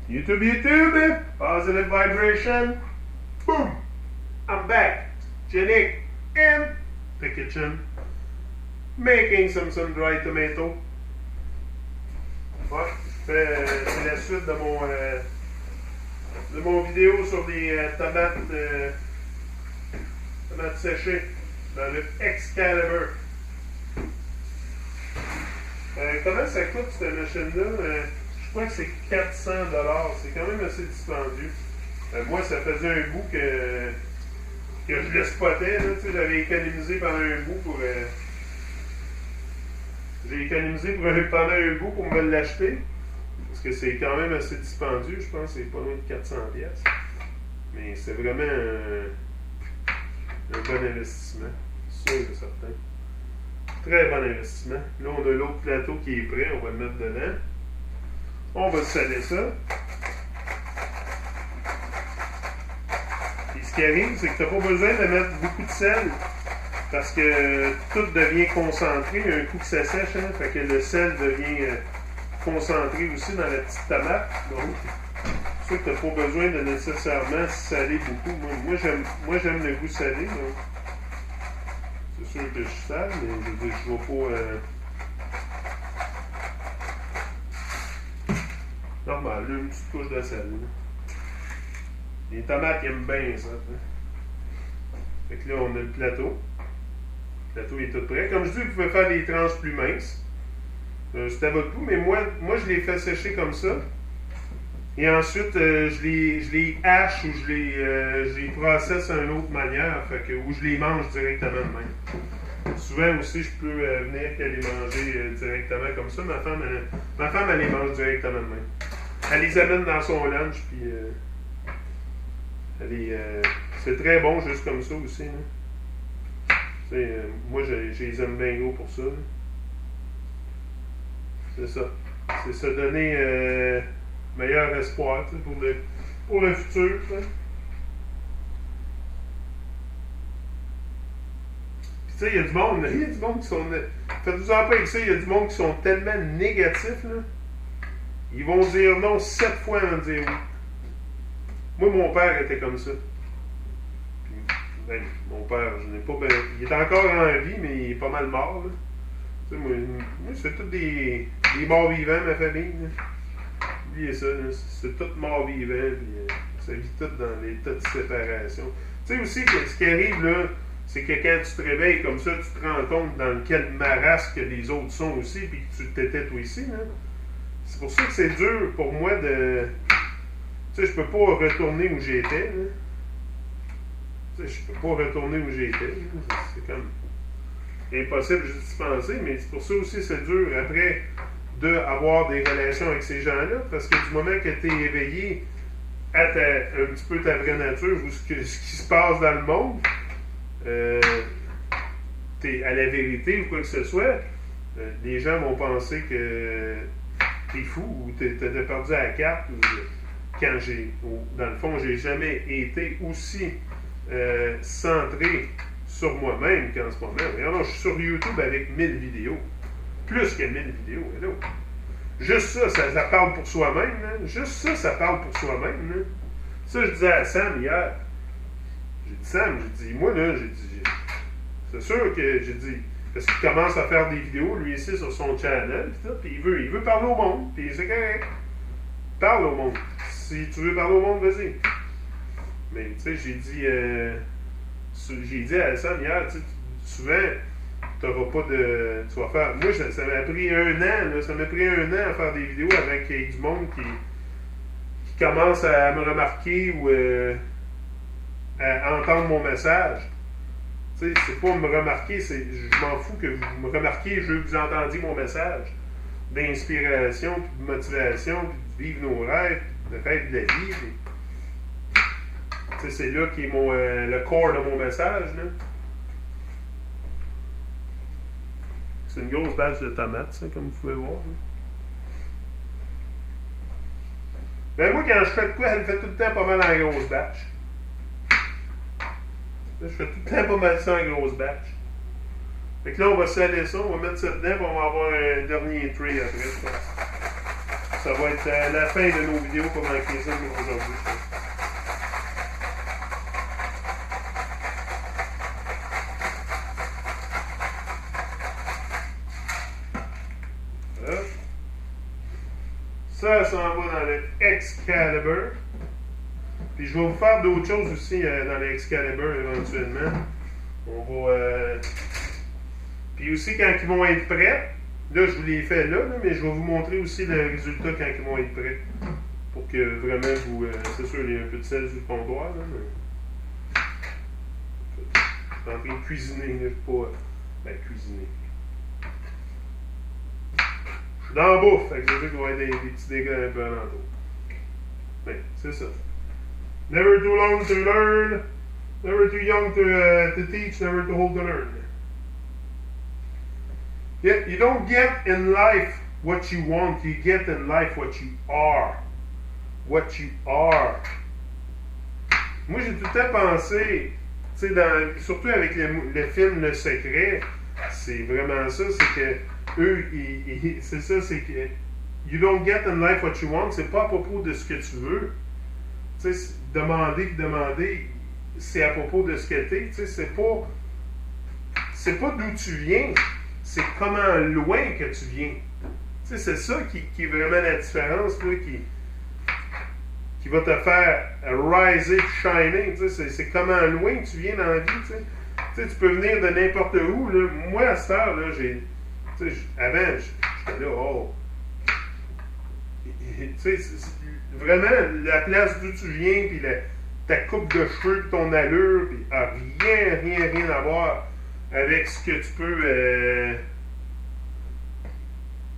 YouTube, positive vibration. Boom! I'm back. Jenik in the kitchen, making some dry tomato. Ouais, c'est la suite de mon vidéo sur les tomates séchées dans le Excalibur. Comment ça coûte cette machine-là? Je crois que c'est 400 $. C'est quand même assez dispendieux. Moi, ça faisait un bout que je le spottais. J'avais économisé pendant un bout pour... j'ai économisé pendant un bout pour me l'acheter. Parce que c'est quand même assez dispendieux. Je pense que c'est pas loin de 400 $. Mais c'est vraiment un bon investissement. Sûr et certain. Très bon investissement. Là, on a l'autre plateau qui est prêt. On va le mettre dedans. On va saler ça. Et ce qui arrive, c'est que tu n'as pas besoin de mettre beaucoup de sel. Parce que tout devient concentré un coup que ça sèche. Hein, fait que le sel devient concentré aussi dans la petite tomate. Donc, c'est sûr que tu n'as pas besoin de nécessairement saler beaucoup. Moi j'aime le goût salé. Donc, c'est sûr que je sale, mais je veux dire, je ne vais pas... normal, là, une petite couche de sel. Là. Les tomates ils aiment bien ça. Hein. Fait que là, on a le plateau. Le plateau est tout prêt. Comme je dis, vous pouvez faire des tranches plus minces. C'est à votre goût, mais moi, je les fais sécher comme ça. Et ensuite, je les hache ou je les processe d'une autre manière. Fait que, ou je les mange directement de même. Souvent aussi, je peux venir les manger directement comme ça. Ma femme, elle les mange directement de même. Elle les amène dans son lunch, puis c'est très bon juste comme ça aussi. Moi, je les aime bien gros pour ça. Là. C'est ça. C'est se donner meilleur espoir pour le futur. Là. Tu sais, il y a du monde qui sont... Faites-vous en pas avec ça, il y a du monde qui sont tellement négatifs, là. Ils vont dire non 7 fois avant de dire oui. Moi, mon père était comme ça. Puis, ben, mon père, je n'ai pas... il est encore en vie, mais il est pas mal mort, là. Tu sais, moi c'est tous des morts vivants, ma famille, là. Oubliez ça, là. C'est tout morts vivants, puis ça vit tout dans les tas de séparation. Tu sais aussi, que ce qui arrive, là, c'est que quand tu te réveilles comme ça, tu te rends compte dans quel marasme que les autres sont aussi, puis que tu t'étais toi ici. Là. C'est pour ça que c'est dur pour moi de... Tu sais, je peux pas retourner où j'étais. Tu sais, je peux pas retourner où j'étais. C'est comme impossible de se penser, mais c'est pour ça aussi c'est dur après d'avoir des relations avec ces gens-là, parce que du moment que tu es éveillé à un petit peu ta vraie nature, ou ce qui se passe dans le monde, t'es à la vérité ou quoi que ce soit, les gens vont penser que t'es fou ou t'as perdu à la carte. Dans le fond, j'ai jamais été aussi centré sur moi-même qu'en ce moment. Regardez, je suis sur YouTube avec 1000 vidéos. Plus que 1000 vidéos. Hello. Juste ça parle pour soi-même. Hein? Juste ça parle pour soi-même. Hein? Ça, je disais à Sam hier. J'ai dit, Sam, moi, là, j'ai dit, c'est sûr que j'ai dit, parce qu'il commence à faire des vidéos, lui ici, sur son channel, puis il veut parler au monde, puis c'est correct. Parle au monde. Si tu veux parler au monde, vas-y. Mais, tu sais, j'ai dit à Sam hier, tu sais, souvent, tu n'auras pas de... Tu vas faire... Moi, ça m'a pris 1 an, là, ça m'a pris 1 an à faire des vidéos avec du monde qui commence à me remarquer ou... à entendre mon message. Tu sais, c'est pas me remarquer, je m'en fous que vous me remarquiez, je veux que vous entendiez mon message d'inspiration, puis de motivation, puis de vivre nos rêves, puis de faire de la vie. Tu sais, c'est là qui est le corps de mon message. Là. C'est une grosse bâche de tomates, ça, comme vous pouvez voir. Là. Ben moi, quand je fais de quoi, elle fait tout le temps pas mal en grosse bâche. Là, je fais tout le temps pas mal ça en grosse batch. Fait que là, on va saler ça, on va mettre ça dedans, puis on va avoir un dernier tray après, je pense. Ça va être la fin de nos vidéos pour manquer ça pour aujourd'hui, je pense. Voilà. Ça s'en va dans le Excalibur. Puis je vais vous faire d'autres choses aussi dans le Excalibur éventuellement. On va. Puis aussi quand ils vont être prêts, là je vous les fais là, mais je vais vous montrer aussi le résultat quand ils vont être prêts. Pour que vraiment vous. C'est sûr, il y a un peu de sel sur le comptoir, là, mais. Je suis en train de cuisiner, là, je suis pas. Cuisiner. Je suis dans la bouffe, fait que je sais qu'il va y avoir des petits dégâts un peu alentour. Mais c'est ça. Never too long to learn, never too young to teach, never too old to learn. Yeah, you don't get in life what you want, you get in life what you are. What you are. Moi, j'ai tout le temps pensé, tu sais, surtout avec le film Le Secret, c'est vraiment ça, c'est que eux, c'est ça, c'est que you don't get in life what you want, c'est pas à propos de ce que tu veux. Tu sais, demander, c'est à propos de ce que t'es, tu sais, c'est pas d'où tu viens, c'est comment loin que tu viens. Tu sais, c'est ça qui est vraiment la différence, toi, qui va te faire riser, shiner, tu sais, c'est comment loin tu viens dans la vie, tu sais. Tu sais, tu peux venir de n'importe où, là. Moi, à cette heure, là, tu sais, avant, j'étais là, oh. Tu sais, vraiment, la place d'où tu viens, puis ta coupe de cheveux, puis ton allure, puis rien à voir avec ce que tu peux.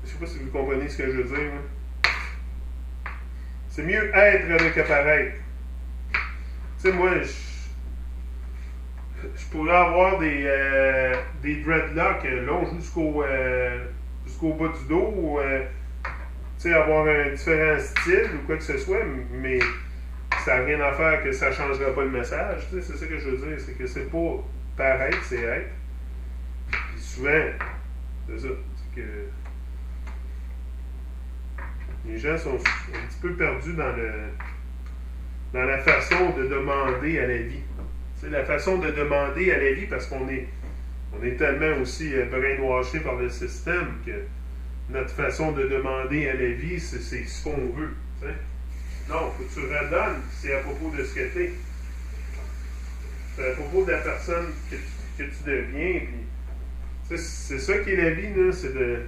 Je sais pas si vous comprenez ce que je veux dire, moi. C'est mieux être que paraître. Tu sais, moi, je pourrais avoir des dreadlocks longs jusqu'au bas du dos, ou tu sais, avoir un différent style ou quoi que ce soit, mais ça n'a rien à faire que ça ne changera pas le message. Tu sais, c'est ça que je veux dire, c'est que c'est pas paraître, c'est être. Puis souvent, c'est ça, c'est que les gens sont un petit peu perdus dans la façon de demander à la vie. C'est la façon de demander à la vie parce qu'on est tellement aussi brainwashé par le système que notre façon de demander à la vie, c'est ce qu'on veut. T'sais. Non, faut que tu redonnes, c'est à propos de ce que tu es. C'est à propos de la personne que tu deviens. Puis, c'est ça qui est la vie, là, c'est de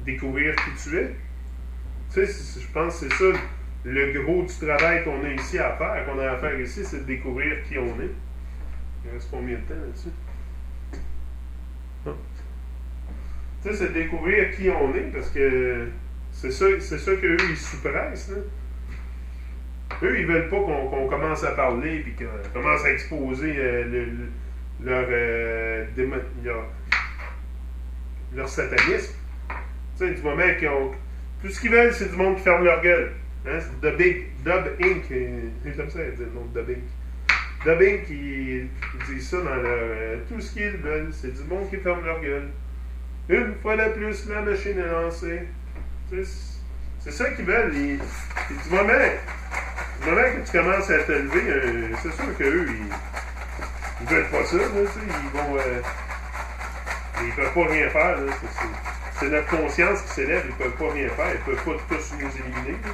découvrir qui tu es. Tu sais, je pense que c'est ça le gros du travail qu'on a ici à faire, qu'on a à faire ici, c'est de découvrir qui on est. Il reste combien de temps là-dessus? Non. Tu sais, c'est de découvrir qui on est, parce que c'est ça qu'eux, ils sous-pressent. Eux, ils veulent pas qu'on commence à parler, puis qu'on commence à exposer leur satanisme. Tu sais, du moment qu'ils ont... Tout ce qu'ils veulent, c'est du monde qui ferme leur gueule. Hein? C'est Dub Inc. C'est comme ça, ils disent le nom de Dub Inc. Dub Inc. Ils disent ça dans leur... tout ce qu'ils veulent, c'est du monde qui ferme leur gueule. Une fois de plus, la machine est lancée. C'est ça qu'ils veulent. Du moment que tu commences à te lever, c'est sûr qu'eux, ils veulent pas ça. Là, ils vont... ils peuvent pas rien faire. Là, c'est notre conscience qui s'élève, ils peuvent pas rien faire. Ils peuvent pas tous nous éliminer. Là.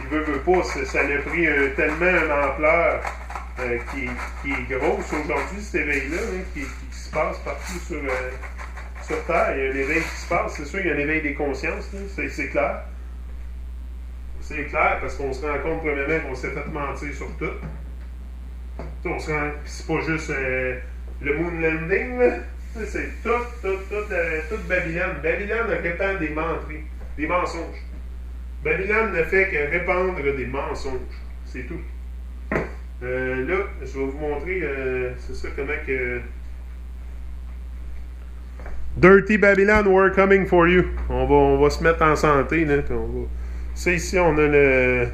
Ils veulent pas. Ça a pris tellement une ampleur qui est grosse aujourd'hui, cet éveil-là, hein, qui se passe partout sur Terre. Il y a un éveil qui se passe. C'est sûr qu'il y a un éveil des consciences. C'est clair. C'est clair parce qu'on se rend compte premièrement qu'on s'est fait mentir sur tout. On se rend. C'est pas juste le moon landing, là. C'est toute Babylone. Babylone répand des mensonges. Babylone ne fait que répandre des mensonges. C'est tout. Là, je vais vous montrer, c'est ça comment que... Dirty Babylon, we're coming for you. On va se mettre en santé, là. Ça, ici, on a le...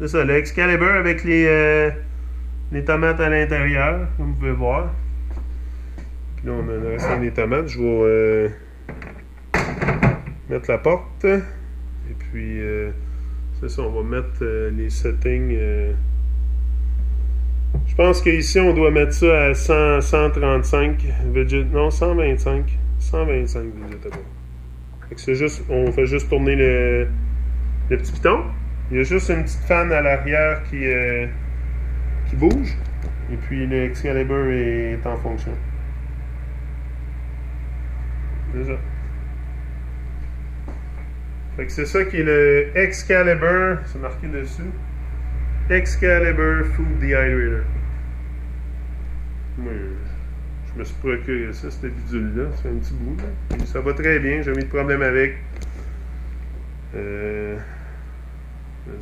C'est ça, le Excalibur avec les tomates à l'intérieur, comme vous pouvez voir. Puis là, on a le reste des tomates. Je vais... mettre la porte. Et puis, c'est ça, on va mettre les settings. Je pense qu'ici, on doit mettre ça à 135 non, 125. 125 vegetable. Fait que c'est juste, on fait juste tourner le petit piton. Il y a juste une petite fan à l'arrière qui bouge. Et puis l'Excalibur est en fonction. C'est ça. Fait que c'est ça qui est le Excalibur. C'est marqué dessus. Excalibur Food Dehydrator. Moi, je me suis procuré ça, cette bidule-là. C'est un petit bout. Là. Et ça va très bien. J'ai mis de problème avec. C'est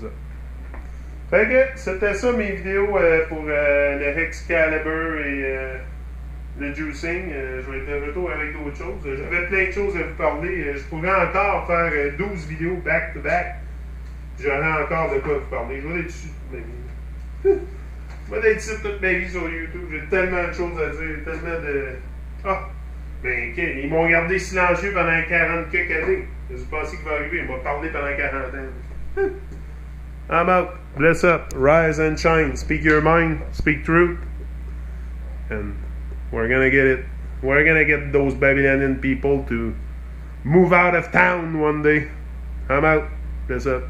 ça. Fait que c'était ça mes vidéos pour le Excalibur et le juicing. Je vais être de retour avec d'autres choses. J'avais plein de choses à vous parler. Je pourrais encore faire 12 vidéos back-to-back. J'aurais encore de quoi vous parler. Je vais être dessus toute ma vie. Je vais être ici toute ma vie sur YouTube. J'ai tellement de choses à dire. Tellement de... Ah! Ben, okay. Ils m'ont gardé silencieux pendant 40 quelques années. Je pensais qu'il va arriver. Il m'a parlé pendant 40 ans. I'm out. Bless up. Rise and shine. Speak your mind. Speak truth. And we're gonna get it. We're gonna get those Babylonian people to move out of town one day. I'm out. Bless up.